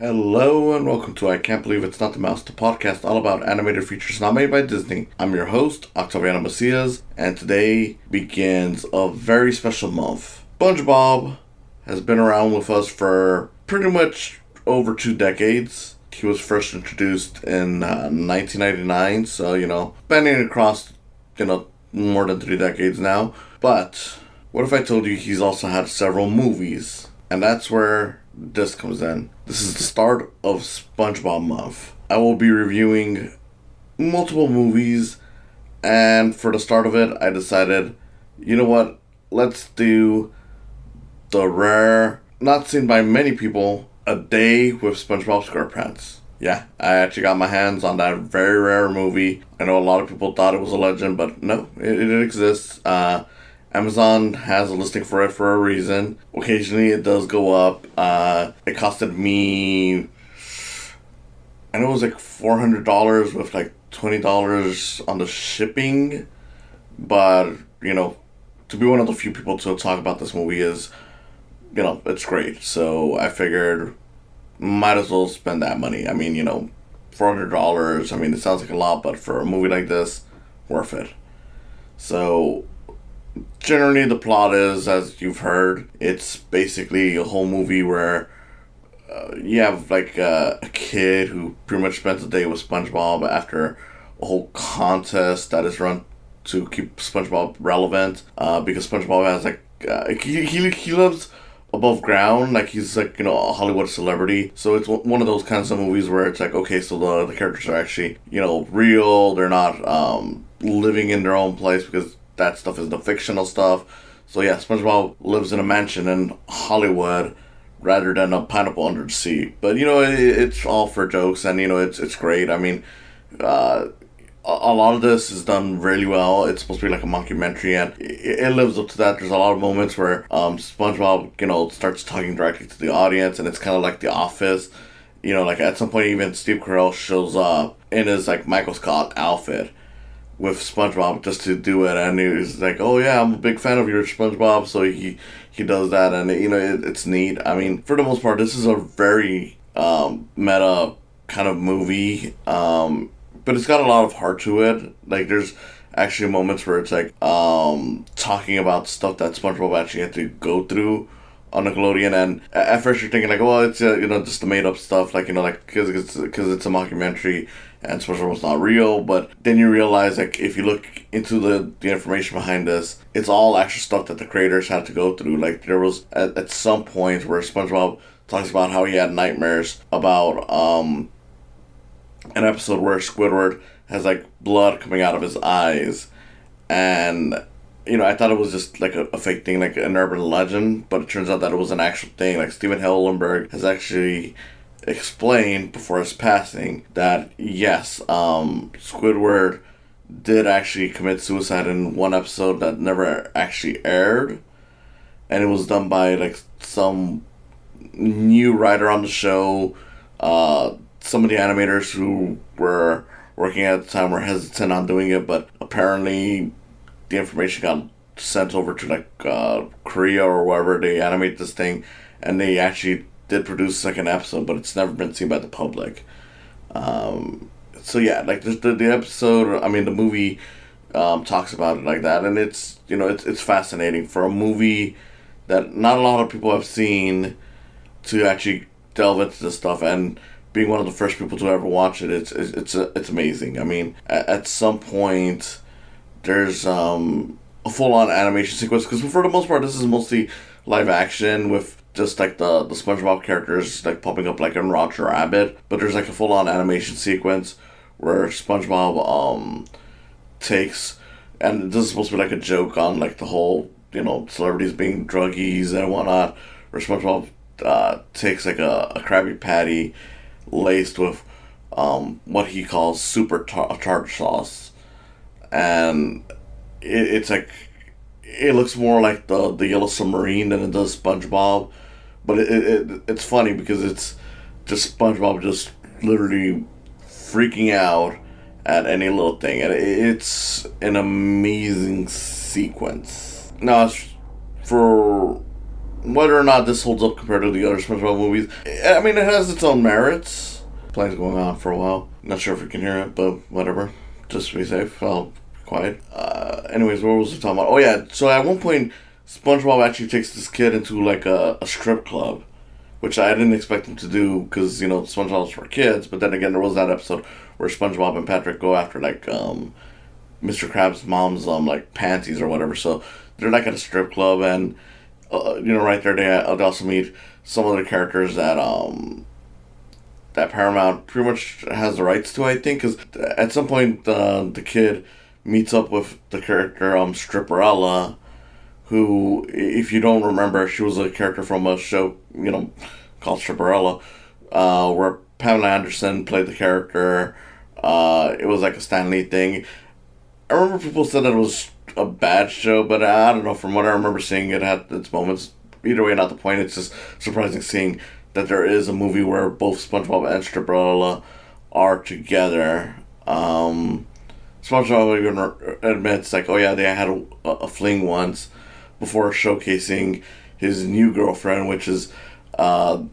Hello and welcome to I Can't Believe It's Not the Mouse, the podcast all about animated features not made by Disney. I'm your host, Octaviano, and today begins a very special month. SpongeBob has been around with us for pretty much over 2 decades. He was first introduced in 1999, so, spanning across, more than 3 decades now. But what if I told you he's also had several movies? And that's where this comes in. This is the start of SpongeBob month. I will be reviewing multiple movies, and for the start of it, I decided, you know what, let's do the rare, not seen by many people, A Day with SpongeBob SquarePants. Yeah, I actually got my hands on that very rare movie. I know a lot of people thought it was a legend, but no, it exists. Amazon has a listing for it for a reason. Occasionally it does go up. It costed me, I know it was like $400 with like $20 on the shipping. But, to be one of the few people to talk about this movie is, it's great. So I figured, might as well spend that money. I mean, $400, I mean, it sounds like a lot, but for a movie like this, worth it. So generally, the plot is, as you've heard, it's basically a whole movie where you have like a kid who pretty much spends the day with SpongeBob after a whole contest that is run to keep SpongeBob relevant. Because SpongeBob has like he lives above ground, like he's like a Hollywood celebrity. So it's one of those kinds of movies where it's like, okay, so the characters are actually real. They're not living in their own place, because that stuff is the fictional stuff. So yeah, SpongeBob lives in a mansion in Hollywood rather than a pineapple under the sea. But it's all for jokes, and it's great. I mean, a lot of this is done really well. It's supposed to be like a mockumentary, and it lives up to that. There's a lot of moments where SpongeBob starts talking directly to the audience, and it's kind of like The Office. Like at some point even Steve Carell shows up in his like Michael Scott outfit with SpongeBob just to do it, and he's like, oh yeah, I'm a big fan of your SpongeBob, so he does that, and it's neat. I mean, for the most part, this is a very meta kind of movie, but it's got a lot of heart to it. Like, there's actually moments where it's like talking about stuff that SpongeBob actually had to go through on Nickelodeon, and at first you're thinking like, well, it's just the made up stuff, like because it's a mockumentary and SpongeBob's not real. But then you realize, like, if you look into the information behind this, it's all actual stuff that the creators had to go through. Like, there was at some point where SpongeBob talks about how he had nightmares about an episode where Squidward has like blood coming out of his eyes, and I thought it was just like a fake thing, like an urban legend, but it turns out that it was an actual thing. Like, Steven Hillenburg has actually explained before his passing that yes, Squidward did actually commit suicide in one episode that never actually aired, and it was done by like some new writer on the show. Some of the animators who were working at the time were hesitant on doing it, but apparently the information got sent over to like Korea or wherever they animate this thing, and they actually did produce a second episode, but it's never been seen by the public. So yeah, like the episode, I mean the movie talks about it like that, and it's it's fascinating for a movie that not a lot of people have seen to actually delve into this stuff, and being one of the first people to ever watch it, it's amazing. I mean, at some point there's a full-on animation sequence, because for the most part this is mostly live action with just like the SpongeBob characters like popping up like in Roger Rabbit, but there's like a full-on animation sequence where SpongeBob takes, and this is supposed to be like a joke on like the whole celebrities being druggies and whatnot, where SpongeBob takes like a Krabby Patty laced with what he calls super tartar sauce, and it's like, it looks more like the Yellow Submarine than it does SpongeBob, but it's funny because it's just SpongeBob just literally freaking out at any little thing, and it's an amazing sequence. Now, for whether or not this holds up compared to the other SpongeBob movies, I mean, it has its own merits. Plane's going on for a while. Not sure if you can hear it, but whatever. Just to be safe, I'll be quiet. Anyways, what was I talking about? Oh yeah, so at one point, SpongeBob actually takes this kid into like a strip club, which I didn't expect him to do because, you know, SpongeBob's for kids. But then again, there was that episode where SpongeBob and Patrick go after like Mr. Krabs' mom's like panties or whatever. So they're like at a strip club, and you know, right there they also meet some of the characters that that Paramount pretty much has the rights to, I think, because at some point the kid meets up with the character Stripperella, who, if you don't remember, she was a character from a show, you know, called Stripperella, where Pamela Anderson played the character. It was like a Stan Lee thing. I remember people said that it was a bad show, but I don't know. From what I remember seeing, it had its moments. Either way, not the point. It's just surprising seeing that there is a movie where both SpongeBob and Stripperella are together. SpongeBob even admits, like, oh yeah, they had a fling once before showcasing his new girlfriend, which is, I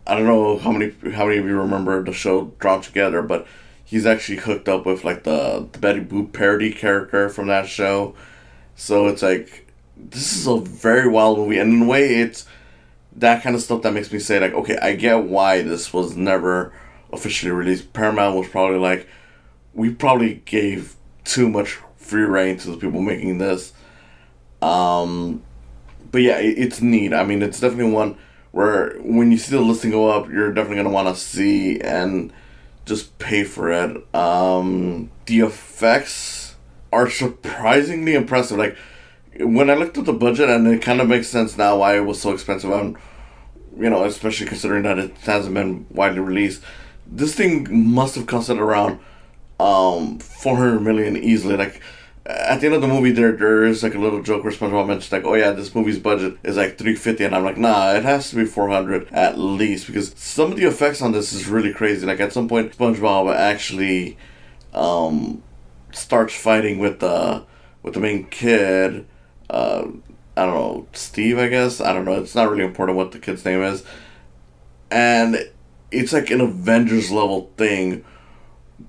don't know how many of you remember the show Drawn Together, but he's actually hooked up with like the Betty Boop parody character from that show. So it's like, this is a very wild movie, and in a way it's that kind of stuff that makes me say, like, okay, I get why this was never officially released. Paramount was probably like, we probably gave too much free reign to the people making this. But yeah, it's neat. I mean, it's definitely one where when you see the listing go up, you're definitely going to want to see and just pay for it. The effects are surprisingly impressive. Like, when I looked at the budget, and it kind of makes sense now why it was so expensive, you know, especially considering that it hasn't been widely released. This thing must have costed around $400 million easily. Like, at the end of the movie, there is like a little joke where SpongeBob mentions, like, oh yeah, this movie's budget is like $350, and I'm like, nah, it has to be $400 at least, because some of the effects on this is really crazy. Like, at some point, SpongeBob actually starts fighting with the main kid. I don't know, Steve, I guess. I don't know. It's not really important what the kid's name is. And it's like an Avengers level thing,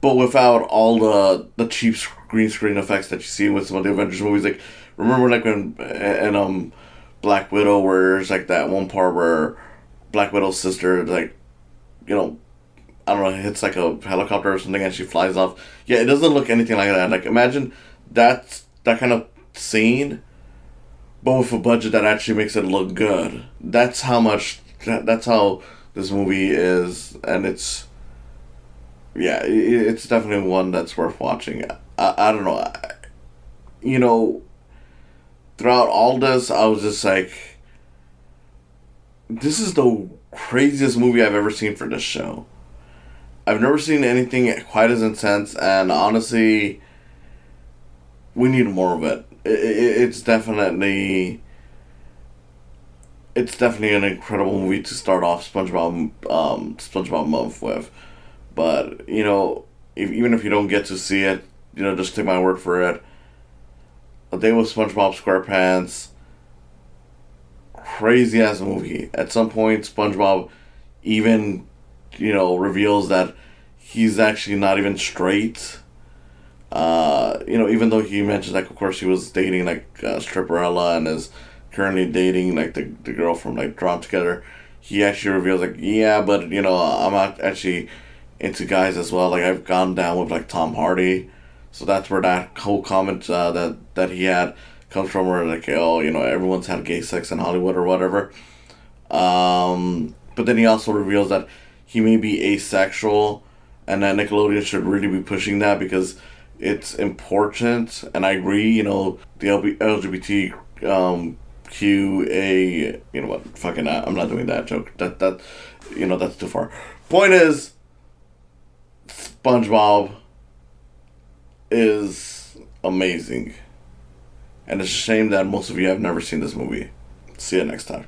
but without all the cheap green screen effects that you see with some of the Avengers movies. Like, remember like when in Black Widow, where there's like that one part where Black Widow's sister, like, you know, I don't know, hits like a helicopter or something and she flies off. Yeah, it doesn't look anything like that. Like, imagine that kind of scene, but with a budget that actually makes it look good. That's how this movie is, and it's, yeah, it's definitely one that's worth watching. I don't know, you know, throughout all this, I was just like, this is the craziest movie I've ever seen for this show. I've never seen anything quite as intense, and honestly, we need more of it. It's definitely an incredible movie to start off SpongeBob month with. But, you know, even if you don't get to see it, you know, just take my word for it. A Day with SpongeBob SquarePants, crazy ass movie. At some point, SpongeBob even, you know, reveals that he's actually not even straight. You know, even though he mentioned, like, of course he was dating, like, Stripperella and is currently dating, like, the girl from, like, Drawn Together, he actually reveals, like, yeah, but, you know, I'm not actually into guys as well. Like, I've gone down with, like, Tom Hardy. So that's where that whole comment that he had comes from, where, like, oh, you know, everyone's had gay sex in Hollywood or whatever. But then he also reveals that he may be asexual, and that Nickelodeon should really be pushing that because it's important. And I agree, you know, the LGBTQA, you know what, fucking, I'm not doing that joke. That you know, that's too far. Point is, SpongeBob is amazing. And it's a shame that most of you have never seen this movie. See you next time.